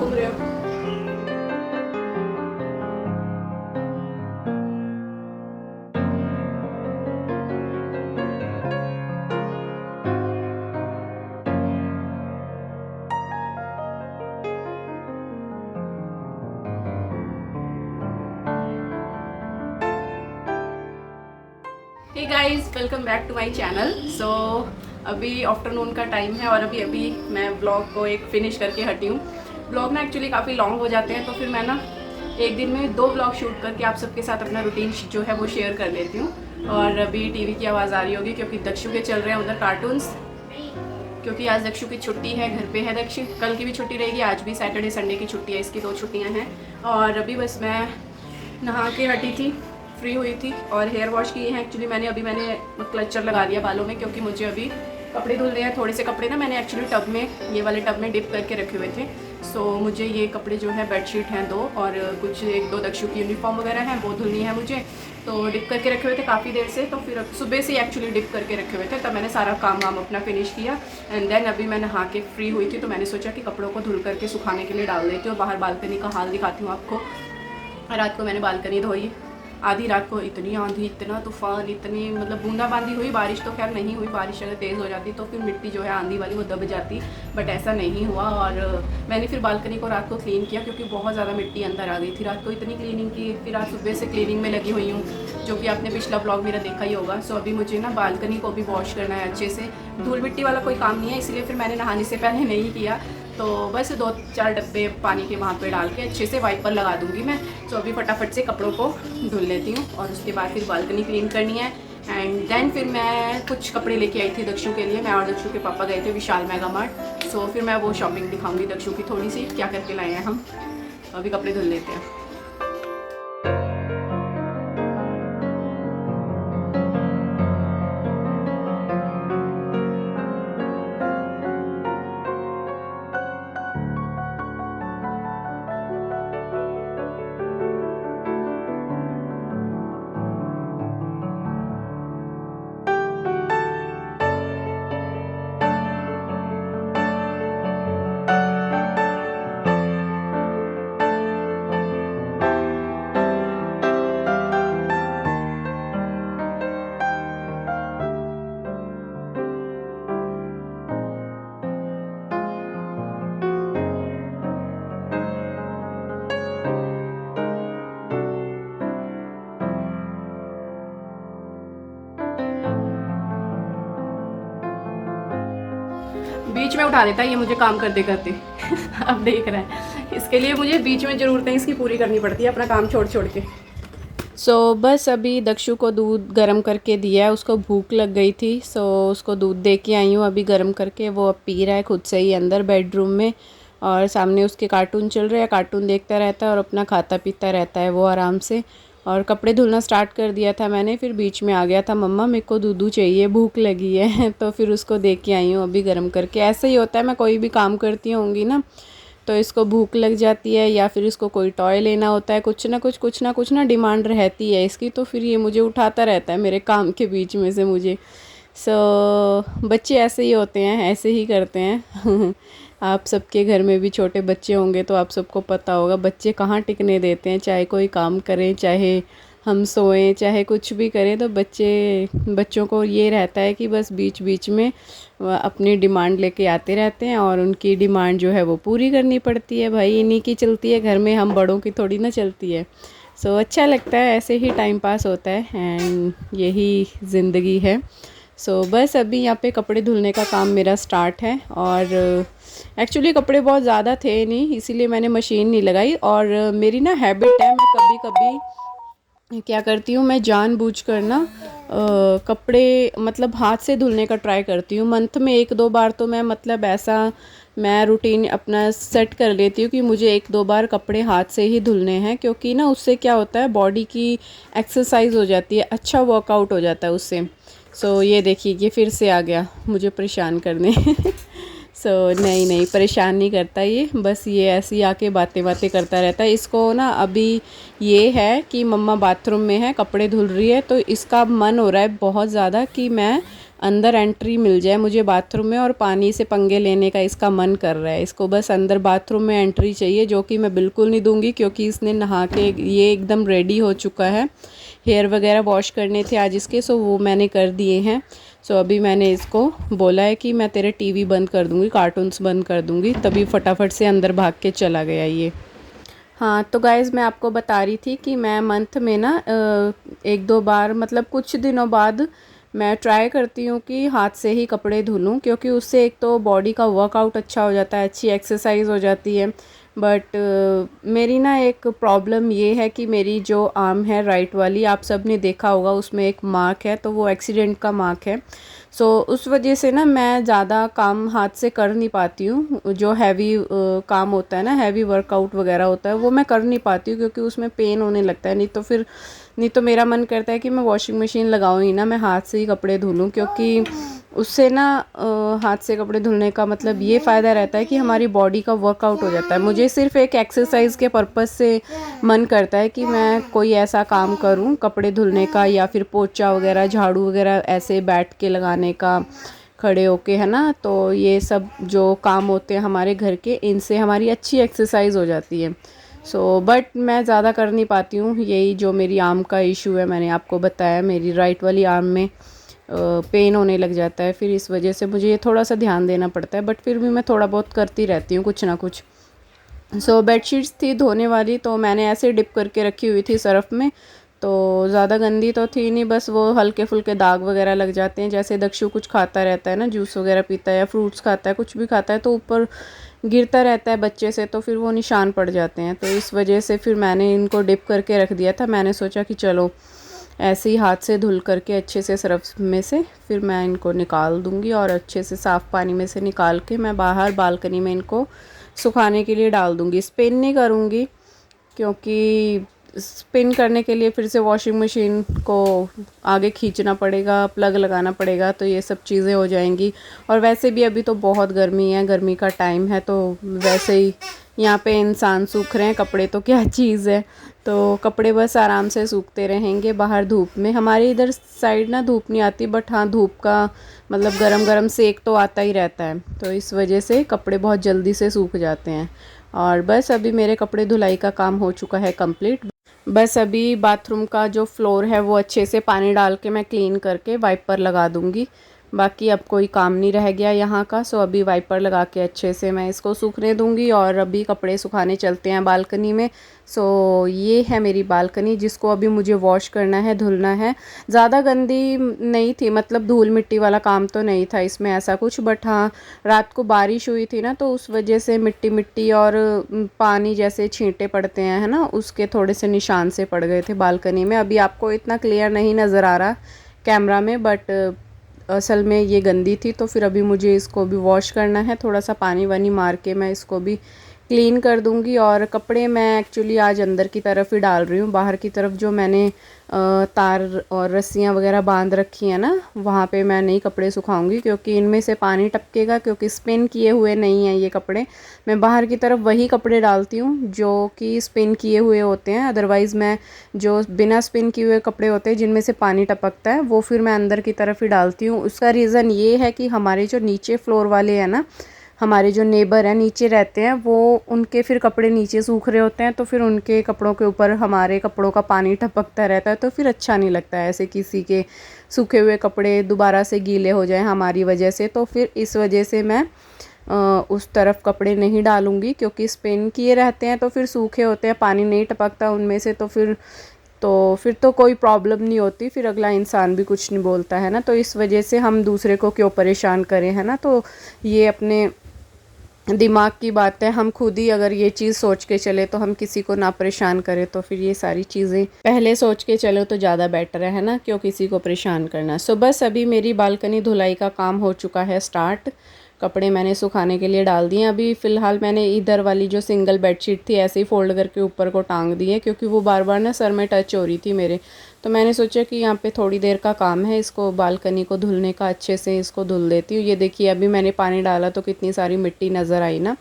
घूम रहे हो? Hey guys, welcome back to my channel. So अभी आफ्टरनून का टाइम है और अभी मैं ब्लॉग को एक फ़िनिश करके हटी हूँ। ब्लॉग ना एक्चुअली काफ़ी लॉन्ग हो जाते हैं, तो फिर मैं ना एक दिन में 2 ब्लॉग शूट करके आप सबके साथ अपना रूटीन जो है वो शेयर कर लेती हूँ। और अभी टीवी की आवाज़ आ रही होगी क्योंकि दक्षु के चल रहे हैं उधर कार्टून्स, क्योंकि आज दक्षु की छुट्टी है, घर पे है दक्षु। कल की भी छुट्टी रहेगी, आज भी सैटरडे संडे की छुट्टी है, इसकी 2 छुट्टियाँ हैं। और अभी बस मैं नहा के हटी थी, फ्री हुई थी और हेयर वॉश किए हैं। एक्चुअली मैंने क्लचर लगा दिया बालों में, क्योंकि मुझे अभी कपड़े धुल रहे हैं। थोड़े से कपड़े ना मैंने एक्चुअली टब में, ये वाले टब में डिप करके रखे हुए थे। सो मुझे ये कपड़े जो है, बेडशीट हैं 2 और कुछ 1-2 दक्षु की यूनिफॉर्म वगैरह हैं, वो धुलनी है मुझे। तो डिप करके रखे हुए थे काफ़ी देर से, तो फिर सुबह से एक्चुअली डिप करके रखे हुए थे, तब मैंने सारा काम वाम अपना फिनिश किया। एंड देन अभी मैं नहा के फ्री हुई थी, तो मैंने सोचा कि कपड़ों को धुल करके सुखाने के लिए डाल देती हूँ। बाहर बालकनी का हाल दिखाती हूँ आपको। रात को मैंने बालकनी धोई, आधी रात को इतनी आंधी, इतना तूफान, इतनी मतलब बूंदाबांदी हुई। बारिश तो खैर नहीं हुई, बारिश अगर तेज़ हो जाती तो फिर मिट्टी जो है आंधी वाली वो दब जाती, बट ऐसा नहीं हुआ। और मैंने फिर बालकनी को रात को क्लीन किया, क्योंकि बहुत ज़्यादा मिट्टी अंदर आ गई थी। रात को इतनी क्लीनिंग की, फिर आज सुबह से क्लीनिंग में लगी हुई हूँ, जो कि आपने पिछला ब्लॉग मेरा देखा ही होगा। सो अभी मुझे ना बालकनी को भी वॉश करना है अच्छे से। धूल मिट्टी वाला कोई काम नहीं है, इसलिए फिर मैंने नहाने से पहले नहीं किया। तो बस 2-4 डब्बे पानी के वहाँ पे डाल के अच्छे से वाइपर लगा दूँगी मैं। तो अभी फटाफट से कपड़ों को धुल लेती हूँ और उसके बाद फिर बालकनी क्लीन करनी है। एंड देन फिर मैं कुछ कपड़े लेके आई थी दक्षु के लिए। मैं और दक्षु के पापा गए थे विशाल मेगा मार्ट। सो फिर मैं वो शॉपिंग दिखाऊंगी दक्षु की, थोड़ी सी क्या करके लाए हैं हम। अभी कपड़े धुल लेते हैं। बीच में उठा देता है ये मुझे काम करते करते। अब देख रहा है, इसके लिए मुझे बीच में ज़रूरतें इसकी पूरी करनी पड़ती है, अपना काम छोड़ छोड़ के। बस अभी दक्षु को दूध गर्म करके दिया है, उसको भूख लग गई थी। उसको दूध दे के आई हूँ अभी गर्म करके। वो अब पी रहा है खुद से ही अंदर बेडरूम में, और सामने उसके कार्टून चल रहे हैं, कार्टून देखता रहता है और अपना खाता पीता रहता है वो आराम से। और कपड़े धुलना स्टार्ट कर दिया था मैंने, फिर बीच में आ गया था, मम्मा मेरे को दूध चाहिए, भूख लगी है। तो फिर उसको दे के आई हूँ अभी गर्म करके। ऐसा ही होता है, मैं कोई भी काम करती होंगी ना, तो इसको भूख लग जाती है या फिर इसको कोई टॉय लेना होता है, कुछ ना डिमांड रहती है इसकी, तो फिर ये मुझे उठाता रहता है मेरे काम के बीच में से मुझे। बच्चे ऐसे ही होते हैं, ऐसे ही करते हैं। आप सबके घर में भी छोटे बच्चे होंगे तो आप सबको पता होगा, बच्चे कहाँ टिकने देते हैं। चाहे कोई काम करें, चाहे हम सोएं, चाहे कुछ भी करें, तो बच्चों को ये रहता है कि बस बीच बीच में अपनी डिमांड लेके आते रहते हैं, और उनकी डिमांड जो है वो पूरी करनी पड़ती है। भाई इन्हीं की चलती है घर में, हम बड़ों की थोड़ी ना चलती है। अच्छा लगता है, ऐसे ही टाइम पास होता है, एंड यही ज़िंदगी है। बस अभी यहाँ पे कपड़े धुलने का काम मेरा स्टार्ट है। और एक्चुअली कपड़े बहुत ज़्यादा थे नहीं, इसीलिए मैंने मशीन नहीं लगाई। और मेरी ना हैबिट है, मैं कभी कभी क्या करती हूँ, मैं जानबूझकर ना कपड़े मतलब हाथ से धुलने का ट्राई करती हूँ। मंथ में 1-2 बार तो मैं मतलब ऐसा मैं रूटीन अपना सेट कर लेती हूँ कि मुझे 1-2 बार कपड़े हाथ से ही धुलने हैं, क्योंकि ना उससे क्या होता है, बॉडी की एक्सरसाइज हो जाती है, अच्छा वर्कआउट हो जाता है उससे। ये देखिए, ये फिर से आ गया मुझे परेशान करने। नहीं परेशान नहीं करता ये, बस ये ऐसे ही आके बातें करता रहता है। इसको ना अभी ये है कि मम्मा बाथरूम में है, कपड़े धुल रही है, तो इसका मन हो रहा है बहुत ज़्यादा कि मैं अंदर एंट्री मिल जाए मुझे बाथरूम में, और पानी से पंगे लेने का इसका मन कर रहा है। इसको बस अंदर बाथरूम में एंट्री चाहिए, जो कि मैं बिल्कुल नहीं दूंगी, क्योंकि इसने नहा के ये एकदम रेडी हो चुका है। हेयर वगैरह वॉश करने थे आज इसके, सो वो मैंने कर दिए हैं। सो अभी मैंने इसको बोला है कि मैं तेरे टीवी बंद कर दूँगी, कार्टून्स बंद कर दूँगी, तभी फटाफट से अंदर भाग के चला गया ये। हाँ तो गाइज़, मैं आपको बता रही थी कि मैं मंथ में ना 1-2 बार, मतलब कुछ दिनों बाद मैं ट्राई करती हूँ कि हाथ से ही कपड़े धुलूँ, क्योंकि उससे एक तो बॉडी का वर्कआउट अच्छा हो जाता है, अच्छी एक्सरसाइज हो जाती है। बट मेरी ना एक प्रॉब्लम ये है कि मेरी जो आर्म है राइट वाली, आप सब ने देखा होगा उसमें एक मार्क है, तो वो एक्सीडेंट का मार्क है। सो उस वजह से ना मैं ज़्यादा काम हाथ से कर नहीं पाती हूँ। जो हैवी काम होता है ना, हैवी वर्कआउट वगैरह होता है, वो मैं कर नहीं पाती हूँ, क्योंकि उसमें पेन होने लगता है। नहीं तो मेरा मन करता है कि मैं वॉशिंग मशीन लगाऊँ ही ना, मैं हाथ से ही कपड़े धुल लूँ, क्योंकि उससे ना हाथ से कपड़े धुलने का मतलब ये फ़ायदा रहता है कि हमारी बॉडी का वर्कआउट हो जाता है। मुझे सिर्फ एक एक्सरसाइज के पर्पज़ से मन करता है कि मैं कोई ऐसा काम करूं कपड़े धुलने का, या फिर पोछा वगैरह, झाड़ू वगैरह ऐसे बैठ के लगाने का, खड़े होके, है ना। तो ये सब जो काम होते हैं हमारे घर के, इनसे हमारी अच्छी एक्सरसाइज हो जाती है। सो बट मैं ज़्यादा कर नहीं पाती हूँ। यही जो मेरी आर्म का इशू है, मैंने आपको बताया, मेरी राइट वाली आर्म में पेन होने लग जाता है, फिर इस वजह से मुझे ये थोड़ा सा ध्यान देना पड़ता है। बट फिर भी मैं थोड़ा बहुत करती रहती हूँ कुछ ना कुछ। सो बेडशीट्स थी धोने वाली, तो मैंने ऐसे डिप करके रखी हुई थी सरफ़ में, तो ज़्यादा गंदी तो थी नहीं, बस वो हल्के फुल्के दाग वगैरह लग जाते हैं। जैसे दक्षु कुछ खाता रहता है ना, जूस वगैरह पीता है या फ्रूट्स खाता है, कुछ भी खाता है, तो ऊपर गिरता रहता है बच्चे से, तो फिर वो निशान पड़ जाते हैं। तो इस वजह से फिर मैंने इनको डिप करके रख दिया था। मैंने सोचा कि चलो ऐसे ही हाथ से धुल करके अच्छे से सरफ में से फिर मैं इनको निकाल दूँगी, और अच्छे से साफ़ पानी में से निकाल के मैं बाहर बालकनी में इनको सुखाने के लिए डाल दूँगी। स्पिन नहीं करूँगी, क्योंकि स्पिन करने के लिए फिर से वॉशिंग मशीन को आगे खींचना पड़ेगा, प्लग लगाना पड़ेगा, तो ये सब चीज़ें हो जाएंगी। और वैसे भी अभी तो बहुत गर्मी है, गर्मी का टाइम है, तो वैसे ही यहाँ पे इंसान सूख रहे हैं, कपड़े तो क्या चीज़ है। तो कपड़े बस आराम से सूखते रहेंगे बाहर धूप में। हमारे इधर साइड ना धूप नहीं आती, बट हाँ धूप का मतलब गरम गरम सेक तो आता ही रहता है, तो इस वजह से कपड़े बहुत जल्दी से सूख जाते हैं। और बस अभी मेरे कपड़े धुलाई का काम हो चुका है कंप्लीट। बस अभी बाथरूम का जो फ्लोर है वो अच्छे से पानी डाल के मैं क्लीन करके वाइपर लगा दूँगी। बाकी अब कोई काम नहीं रह गया यहाँ का। सो अभी वाइपर लगा के अच्छे से मैं इसको सूखने दूँगी, और अभी कपड़े सुखाने चलते हैं बालकनी में। सो ये है मेरी बालकनी, जिसको अभी मुझे वॉश करना है, धुलना है। ज़्यादा गंदी नहीं थी, मतलब धूल मिट्टी वाला काम तो नहीं था इसमें ऐसा कुछ, बट हाँ रात को बारिश हुई थी ना, तो उस वजह से मिट्टी मिट्टी और पानी जैसे छींटे पड़ते हैं, है ना, उसके थोड़े से निशान से पड़ गए थे बालकनी में। अभी आपको इतना क्लियर नहीं नज़र आ रहा कैमरा में, बट असल में ये गंदी थी, तो फिर अभी मुझे इसको भी वॉश करना है। थोड़ा सा पानी वानी मार के मैं इसको भी क्लीन कर दूंगी। और कपड़े मैं एक्चुअली आज अंदर की तरफ ही डाल रही हूँ, बाहर की तरफ जो मैंने तार और रस्सियाँ वगैरह बांध रखी हैं ना, वहाँ पे मैं नहीं कपड़े सुखाऊंगी, क्योंकि इनमें से पानी टपकेगा, क्योंकि स्पिन किए हुए नहीं हैं ये कपड़े। मैं बाहर की तरफ वही कपड़े डालती हूँ जो कि स्पिन किए हुए होते हैं। अदरवाइज़ मैं जो बिना स्पिन किए हुए कपड़े होते हैं, जिनमें से पानी टपकता है, वो फिर मैं अंदर की तरफ ही डालती हूँ। उसका रीज़न ये है कि हमारे जो नीचे फ्लोर वाले हैं ना, हमारे जो नेबर हैं नीचे रहते हैं, वो उनके फिर कपड़े नीचे सूख रहे होते हैं, तो फिर उनके कपड़ों के ऊपर हमारे कपड़ों का पानी टपकता रहता है, तो फिर अच्छा नहीं लगता है ऐसे किसी के सूखे हुए कपड़े दोबारा से गीले हो जाएं हमारी वजह से। तो फिर इस वजह से मैं उस तरफ कपड़े नहीं डालूँगी, क्योंकि स्पिन किए रहते हैं तो फिर सूखे होते हैं, पानी नहीं टपकता उनमें से, तो फिर तो कोई प्रॉब्लम नहीं होती, फिर अगला इंसान भी कुछ नहीं बोलता है ना। तो इस वजह से हम दूसरे को क्यों परेशान करें, है ना। तो ये अपने दिमाग की बात है, हम खुद ही अगर ये चीज़ सोच के चले तो हम किसी को ना परेशान करें, तो फिर ये सारी चीज़ें पहले सोच के चलो तो ज़्यादा बेटर है ना, क्यों किसी को परेशान करना। सो बस अभी मेरी बालकनी धुलाई का काम हो चुका है स्टार्ट। कपड़े मैंने सुखाने के लिए डाल दिए। अभी फ़िलहाल मैंने इधर वाली जो सिंगल बेडशीट थी ऐसे ही फ़ोल्ड करके ऊपर को टांग दी है, क्योंकि वो बार बार ना सर में टच हो रही थी मेरे। तो मैंने सोचा कि यहाँ पे थोड़ी देर का काम है, इसको बालकनी को धुलने का, अच्छे से इसको धुल देती हूँ। ये देखिए अभी मैंने पानी डाला तो कितनी सारी मिट्टी नज़र आई ना,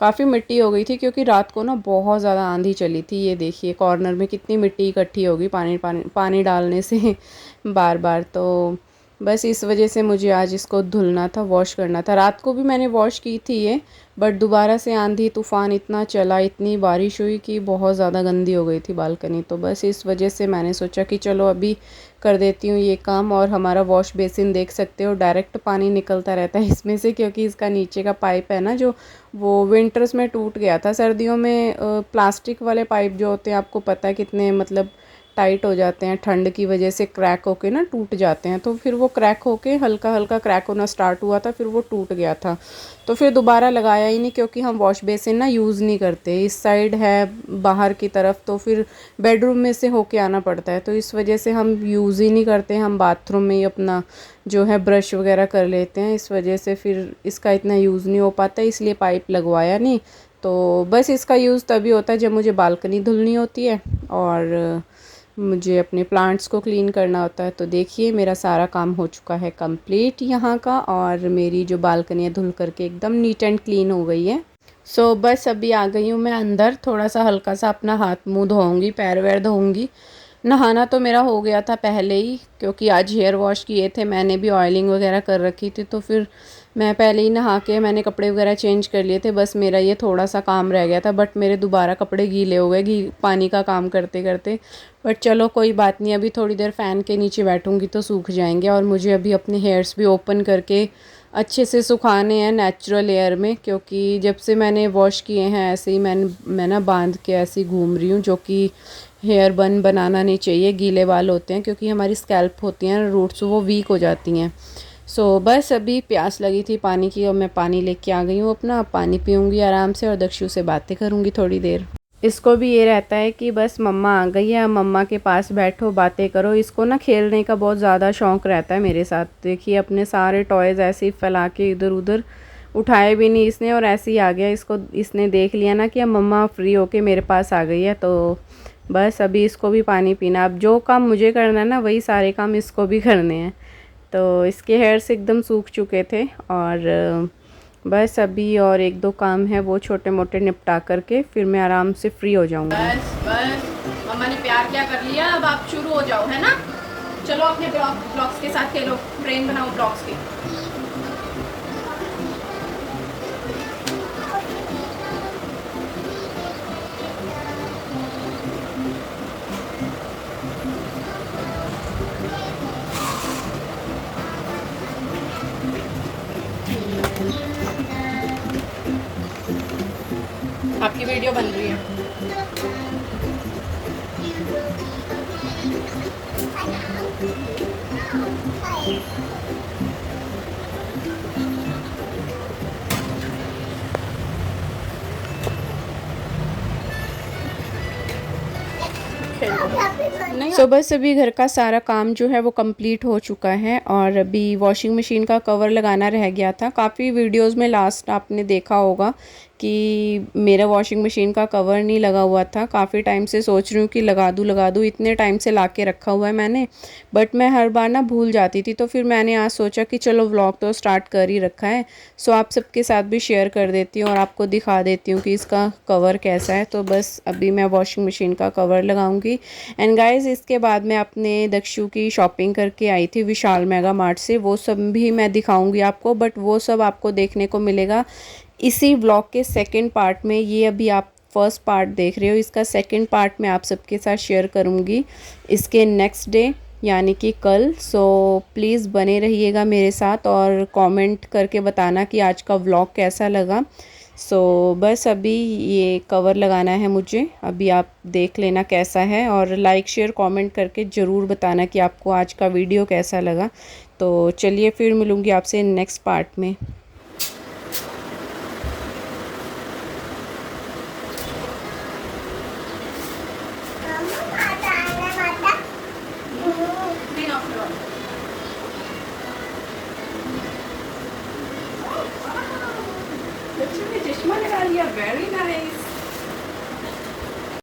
काफ़ी मिट्टी हो गई थी, क्योंकि रात को ना बहुत ज़्यादा आंधी चली थी। ये देखिए कॉर्नर में कितनी मिट्टी इकट्ठी होगी पानी डालने से बार बार। तो बस इस वजह से मुझे आज इसको धुलना था, वॉश करना था। रात को भी मैंने वॉश की थी ये, बट दोबारा से आंधी तूफ़ान इतना चला, इतनी बारिश हुई कि बहुत ज़्यादा गंदी हो गई थी बालकनी। तो बस इस वजह से मैंने सोचा कि चलो अभी कर देती हूँ ये काम। और हमारा वॉश बेसिन देख सकते हो, डायरेक्ट पानी निकलता रहता है इसमें से, क्योंकि इसका नीचे का पाइप है ना जो, वो विंटर्स में टूट गया था। सर्दियों में प्लास्टिक वाले पाइप जो होते हैं, आपको पता है कितने मतलब टाइट हो जाते हैं, ठंड की वजह से क्रैक होके ना टूट जाते हैं। तो फिर वो क्रैक होके हल्का हल्का क्रैक होना स्टार्ट हुआ था, फिर वो टूट गया था। तो फिर दोबारा लगाया ही नहीं, क्योंकि हम वॉश बेसिन ना यूज़ नहीं करते। इस साइड है बाहर की तरफ, तो फिर बेडरूम में से होके आना पड़ता है, तो इस वजह से हम यूज़ ही नहीं करते। हम बाथरूम में ही अपना जो है ब्रश वगैरह कर लेते हैं, इस वजह से फिर इसका इतना यूज़ नहीं हो पाता, इसलिए पाइप लगवाया नहीं। तो बस इसका यूज़ तभी होता है जब मुझे बालकनी धुलनी होती है और मुझे अपने प्लांट्स को क्लीन करना होता है। तो देखिए मेरा सारा काम हो चुका है कंप्लीट यहाँ का, और मेरी जो बालकनी है धुल करके एकदम नीट एंड क्लीन हो गई है। सो बस अभी आ गई हूँ मैं अंदर, थोड़ा सा हल्का सा अपना हाथ मुँह धोऊंगी, पैर वैर धोऊंगी। नहाना तो मेरा हो गया था पहले ही, क्योंकि आज हेयर वॉश किए थे मैंने भी, ऑयलिंग वगैरह कर रखी थी, तो फिर मैं पहले ही नहा के मैंने कपड़े वगैरह चेंज कर लिए थे। बस मेरा ये थोड़ा सा काम रह गया था, बट मेरे दोबारा कपड़े गीले हो गए पानी का काम करते करते। बट चलो कोई बात नहीं, अभी थोड़ी देर फ़ैन के नीचे बैठूंगी तो सूख जाएंगे। और मुझे अभी अपने हेयर्स भी ओपन करके अच्छे से सुखाने हैं नेचुरल एयर में, क्योंकि जब से मैंने वॉश किए हैं ऐसे ही मैं ना बांध के ऐसे ही घूम रही हूँ, जो कि हेयर बन बनाना नहीं चाहिए, गीले बाल होते हैं, क्योंकि हमारी स्कैल्प होती हैं रूट्स, वो वीक हो जाती हैं। सो बस अभी प्यास लगी थी पानी की, और मैं पानी लेके आ गई हूँ अपना। पानी पीऊँगी आराम से और दक्षु से बातें करूँगी थोड़ी देर। इसको भी ये रहता है कि बस मम्मा आ गई है, मम्मा के पास बैठो बातें करो। इसको ना खेलने का बहुत ज़्यादा शौक़ रहता है मेरे साथ। देखिए अपने सारे टॉयज़ ऐसे ही फैला के इधर उधर, उठाए भी नहीं इसने और ऐसे ही आ गया। इसने देख लिया ना कि अब मम्मा फ्री होके मेरे पास आ गई है, तो बस अभी इसको भी पानी पीना। अब जो काम मुझे करना है ना, वही सारे काम इसको भी करने हैं। तो इसके हेयर्स एकदम सूख चुके थे, और बस अभी और एक दो काम है वो छोटे मोटे निपटा करके फिर मैं आराम से फ्री हो जाऊंगी। बस मम्मा ने प्यार क्या कर लिया, अब आप शुरू हो जाओ, है ना। चलो अपने ब्लॉक्स के साथ खेलो, ब्रेन बनाओ ब्लॉक्स के। आपकी वीडियो बन रही है। सो बस अभी घर का सारा काम जो है वो कंप्लीट हो चुका है, और अभी वॉशिंग मशीन का कवर लगाना रह गया था। काफ़ी वीडियोस में लास्ट आपने देखा होगा कि मेरा वॉशिंग मशीन का कवर नहीं लगा हुआ था। काफ़ी टाइम से सोच रही हूँ कि लगा दूँ, इतने टाइम से ला के रखा हुआ है मैंने, बट मैं हर बार ना भूल जाती थी। तो फिर मैंने आज सोचा कि चलो व्लॉग तो स्टार्ट कर ही रखा है, सो आप सबके साथ भी शेयर कर देती हूँ और आपको दिखा देती हूँ कि इसका कवर कैसा है। तो बस अभी मैं वॉशिंग मशीन का कवर लगाऊंगी। एंड गाइस इसके बाद मैं अपने दक्षु की शॉपिंग करके आई थी विशाल मेगा मार्ट से, वो सब भी मैं दिखाऊंगी आपको, बट वो सब आपको देखने को मिलेगा इसी व्लॉग के सेकंड पार्ट में। ये अभी आप फर्स्ट पार्ट देख रहे हो, इसका सेकंड पार्ट मैं आप सबके साथ शेयर करूंगी इसके नेक्स्ट डे, यानी कि कल। सो प्लीज़ बने रहिएगा मेरे साथ और कमेंट करके बताना कि आज का व्लॉग कैसा लगा। सो बस अभी ये कवर लगाना है मुझे, अभी आप देख लेना कैसा है, और लाइक शेयर कमेंट करके ज़रूर बताना कि आपको आज का वीडियो कैसा लगा। तो चलिए फिर मिलूँगी आपसे नेक्स्ट पार्ट में। चश्मा लगा लिया, वेरी नाइस।